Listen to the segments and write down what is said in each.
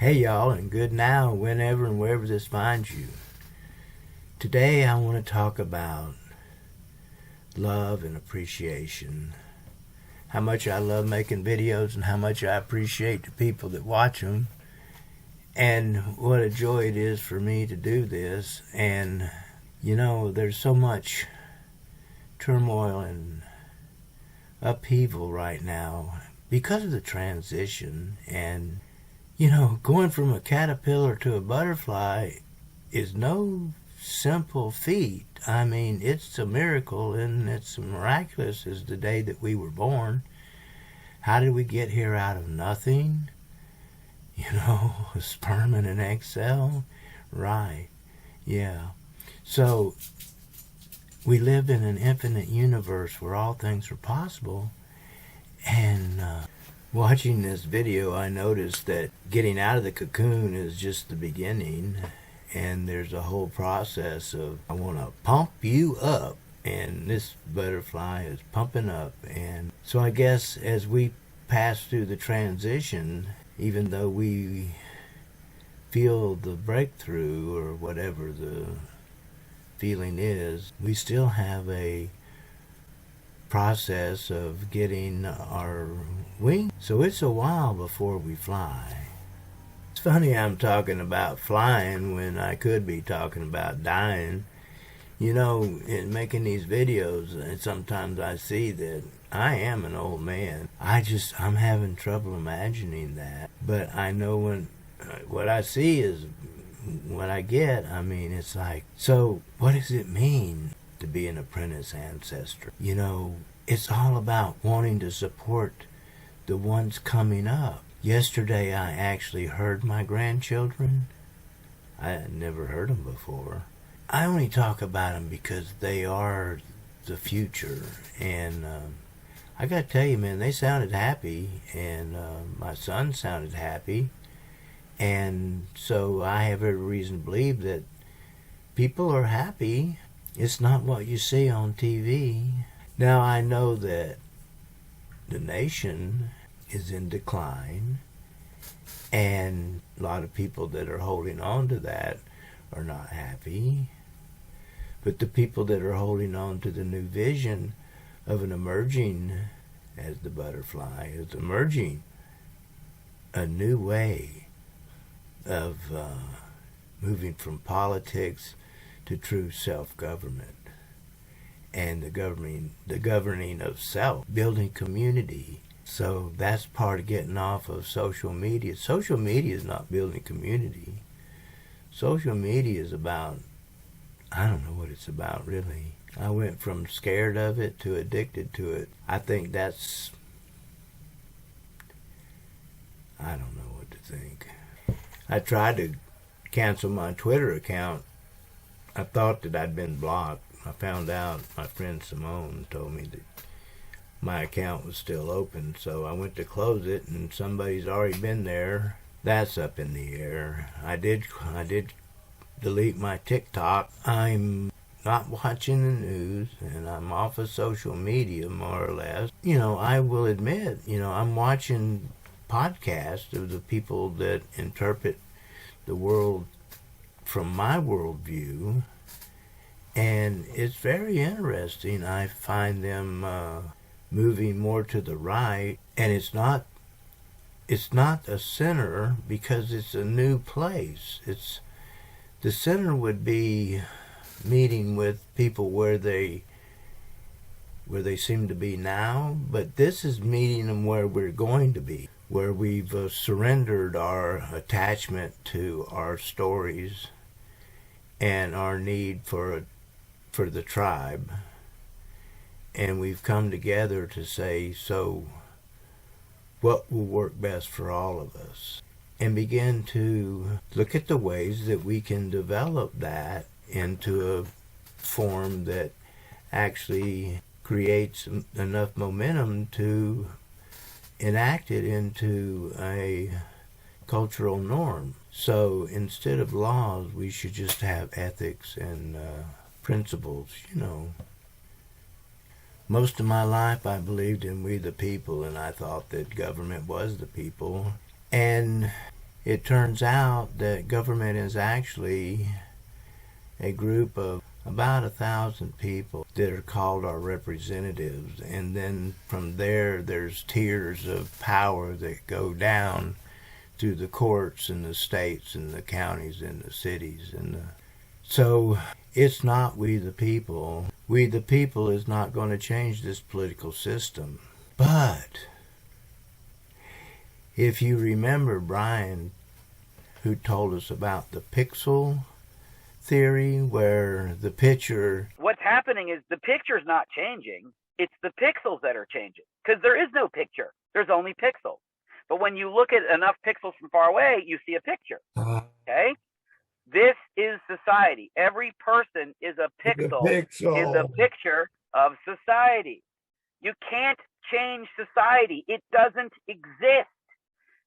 Hey y'all, and good now, whenever and wherever this finds you. Today I want to talk about love and appreciation. How much I love making videos and how much I appreciate the people that watch them. And what a joy it is for me to do this. And, you know, there's so much turmoil and upheaval right now because of the transition. And you know, going from a caterpillar to a butterfly is no simple feat. I mean, it's a miracle and it's miraculous as the day that we were born. How did we get here out of nothing? You know, a sperm and an egg cell? Right, yeah. So, we live in an infinite universe where all things are possible. And, watching this video, I noticed that getting out of the cocoon is just the beginning, and there's a whole process of, I want to pump you up, and this butterfly is pumping up. And so I guess as we pass through the transition, even though we feel the breakthrough or whatever the feeling is, we still have a process of getting our wings. So it's a while before we fly. It's funny I'm talking about flying when I could be talking about dying. You know, in making these videos, and sometimes I see that I am an old man. I'm having trouble imagining that. But I know when what I see is what I get. I mean, it's like, so what does it mean to be an apprentice ancestor? You know, it's all about wanting to support the ones coming up. Yesterday I actually heard my grandchildren. I had never heard them before. I only talk about them because they are the future. And I gotta tell you, man, they sounded happy, and my son sounded happy. And so I have every reason to believe that people are happy. It's not what you see on TV. Now I know that the nation is in decline, and a lot of people that are holding on to that are not happy. But the people that are holding on to the new vision of an emerging, as the butterfly is emerging, a new way of moving from politics to true self-government, and the governing of self, building community. So that's part of getting off of social media. Social media is not building community. Social media is about, I don't know what it's about really. I went from scared of it to addicted to it. I think that's, I don't know what to think. I tried to cancel my Twitter account. I thought that I'd been blocked. I found out, my friend Simone told me that my account was still open, so I went to close it, and somebody's already been there. That's up in the air. I did delete my TikTok. I'm not watching the news, and I'm off of social media, more or less. You know, I will admit, you know, I'm watching podcasts of the people that interpret the world from my worldview, and it's very interesting. I find them moving more to the right, and it's not a center because it's a new place. It's the center would be meeting with people where they seem to be now, but this is meeting them where we're going to be, where we've surrendered our attachment to our stories and our need for the tribe, and we've come together to say, so what will work best for all of us, and begin to look at the ways that we can develop that into a form that actually creates enough momentum to enact it into a cultural norm. So instead of laws, we should just have ethics and principles, you know. Most of my life I believed in we the people, and I thought that government was the people. And it turns out that government is actually a group of about 1,000 people that are called our representatives, and then from there there's tiers of power that go down through the courts and the states and the counties and the cities so it's not we the people. We the people is not going to change this political system. But if you remember Brian, who told us about the pixel theory, where the picture... What's happening is the picture's not changing. It's the pixels that are changing. Because there is no picture. There's only pixels. But when you look at enough pixels from far away, you see a picture. Okay? This is society. Every person is a pixel in the picture of society. You can't change society. It doesn't exist.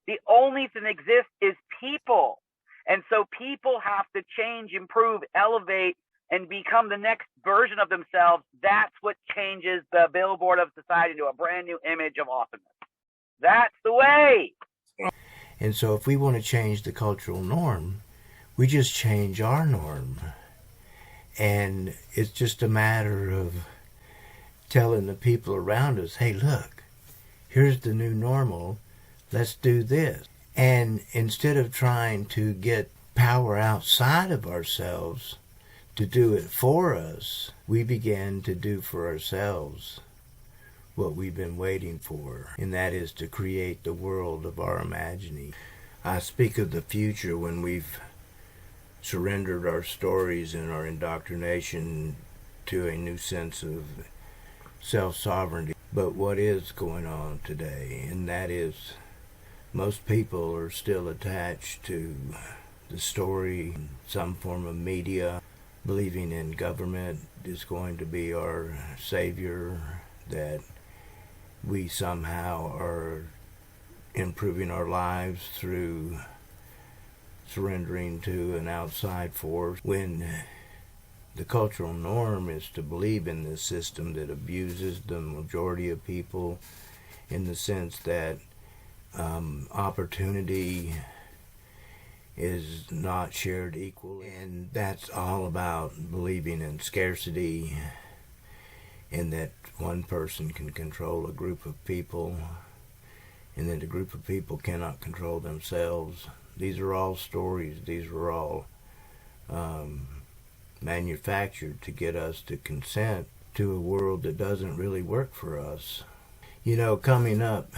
The only thing that exists is people. And so people have to change, improve, elevate, and become the next version of themselves. That's what changes the billboard of society into a brand new image of awesomeness. That's the way. And so if we want to change the cultural norm, we just change our norm. And it's just a matter of telling the people around us, hey, look, here's the new normal. Let's do this. And instead of trying to get power outside of ourselves to do it for us, we began to do for ourselves what we've been waiting for, and that is to create the world of our imagining. I speak of the future when we've surrendered our stories and our indoctrination to a new sense of self-sovereignty. But what is going on today, and that is most people are still attached to the story, some form of media, believing in government is going to be our savior, that we somehow are improving our lives through surrendering to an outside force, when the cultural norm is to believe in this system that abuses the majority of people, in the sense that opportunity is not shared equally. And that's all about believing in scarcity, and that one person can control a group of people, and that a group of people cannot control themselves. These are all stories. These are all manufactured to get us to consent to a world that doesn't really work for us. You know, coming up,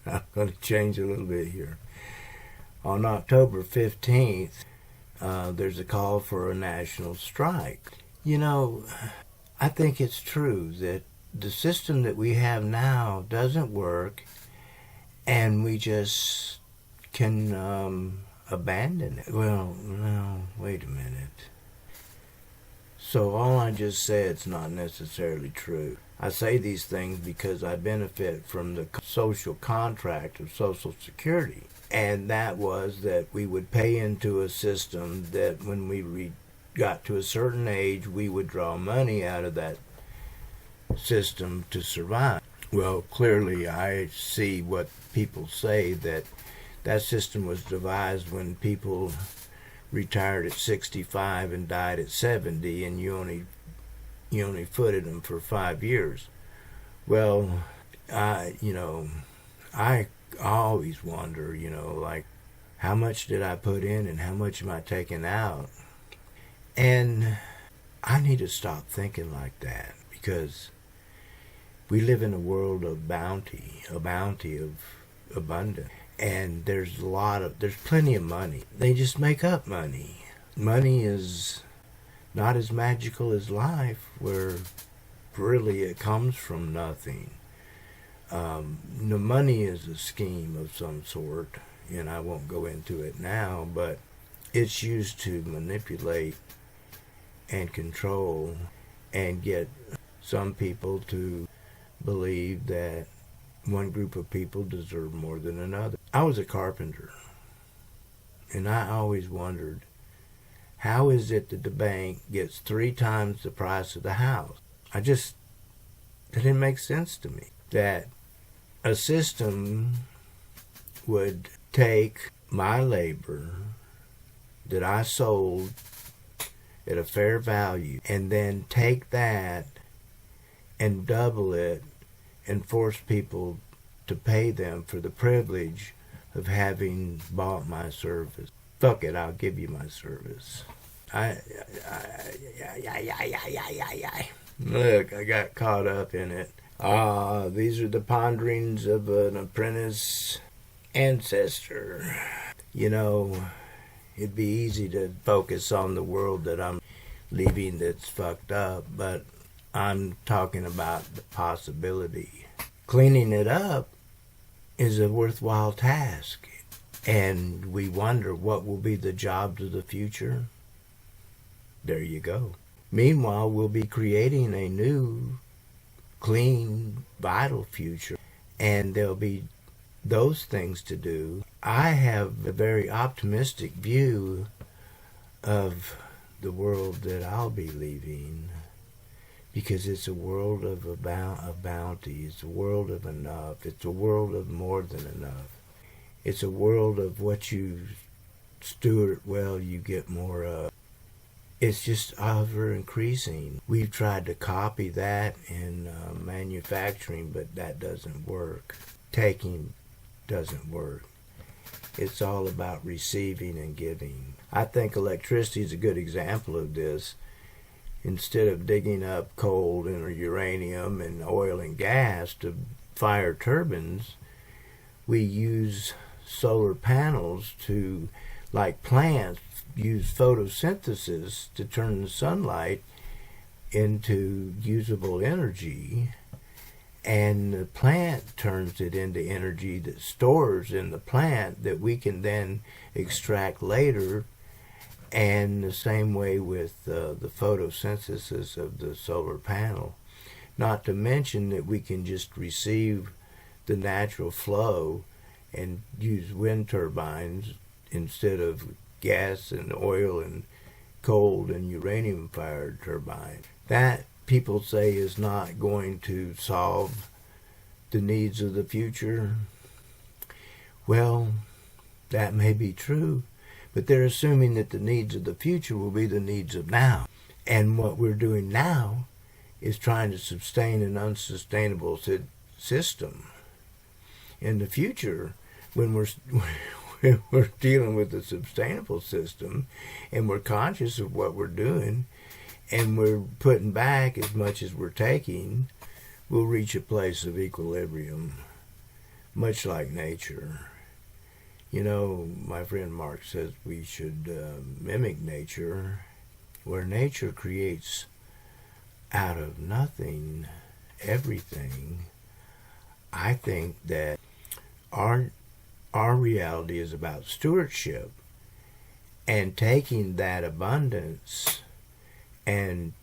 I'm going to change a little bit here. On October 15th, there's a call for a national strike. You know, I think it's true that the system that we have now doesn't work, and we just can abandon it. Well, no, wait a minute. So all I just said is not necessarily true. I say these things because I benefit from the social contract of Social Security. And that was that we would pay into a system that when we got to a certain age, we would draw money out of that system to survive. Well, clearly I see what people say, that that system was devised when people retired at 65 and died at 70, and you only footed them for 5 years. Well, I always wonder, like, how much did I put in and how much am I taking out? And I need to stop thinking like that, because we live in a world of bounty, a bounty of abundance. And there's plenty of money. They just make up money. Money is not as magical as life, where really it comes from nothing. The money is a scheme of some sort, and I won't go into it now, but it's used to manipulate and control and get some people to believe that one group of people deserve more than another. I was a carpenter, and I always wondered, how is it that the bank gets 3 times the price of the house? That didn't make sense to me. That a system would take my labor that I sold at a fair value, and then take that and double it and force people to pay them for the privilege of having bought my service. Fuck it, I'll give you my service. Look, I got caught up in it. These are the ponderings of an apprentice ancestor. You know, it'd be easy to focus on the world that I'm leaving that's fucked up, but I'm talking about the possibility. Cleaning it up is a worthwhile task, and we wonder what will be the jobs of the future. There you go. Meanwhile, we'll be creating a new, clean, vital future, and there'll be those things to do. I have a very optimistic view of the world that I'll be leaving, because it's a world of bounty. It's a world of enough. It's a world of more than enough. It's a world of what you steward well, you get more of. It's just ever increasing. We've tried to copy that in manufacturing, but that doesn't work. Taking doesn't work. It's all about receiving and giving. I think electricity is a good example of this. Instead of digging up coal and uranium and oil and gas to fire turbines, we use solar panels to, like plants, use photosynthesis to turn the sunlight into usable energy, and the plant turns it into energy that stores in the plant that we can then extract later. And the same way with the photosynthesis of the solar panel. Not to mention that we can just receive the natural flow and use wind turbines instead of gas and oil and coal and uranium fired turbines. That, people say, is not going to solve the needs of the future. Well, that may be true, but they're assuming that the needs of the future will be the needs of now. And what we're doing now is trying to sustain an unsustainable system. In the future, when we're dealing with a sustainable system and we're conscious of what we're doing and we're putting back as much as we're taking, we'll reach a place of equilibrium, much like nature. You know, my friend Mark says we should mimic nature, where nature creates out of nothing everything. I think that our reality is about stewardship and taking that abundance and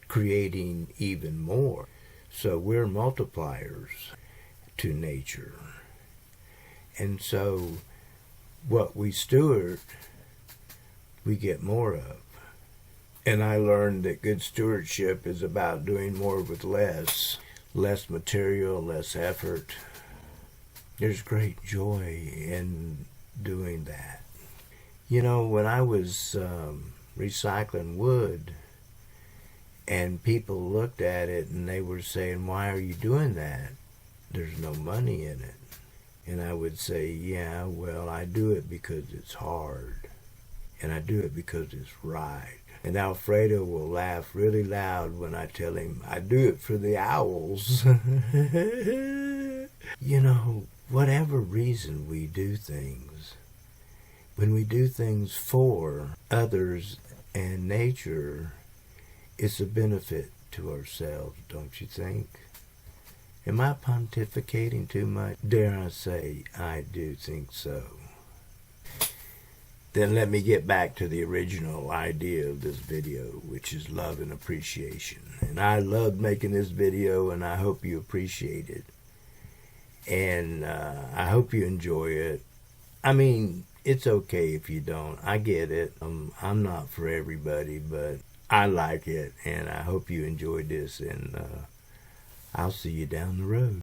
creating even more. So we're multipliers to nature. And so what we steward, we get more of. And I learned that good stewardship is about doing more with less material, less effort. There's great joy in doing that. You know, when I was recycling wood and people looked at it and they were saying, "Why are you doing that? There's no money in it." And I would say, "Yeah, well, I do it because it's hard. And I do it because it's right." And Alfredo will laugh really loud when I tell him, "I do it for the owls." You know, whatever reason we do things, when we do things for others and nature, it's a benefit to ourselves, don't you think? Am I pontificating too much? Dare I say, I do think so. Then let me get back to the original idea of this video, which is love and appreciation. And I love making this video, and I hope you appreciate it. And I hope you enjoy it. I mean, it's okay if you don't. I get it. I'm not for everybody, but I like it, and I hope you enjoyed this, and I'll see you down the road.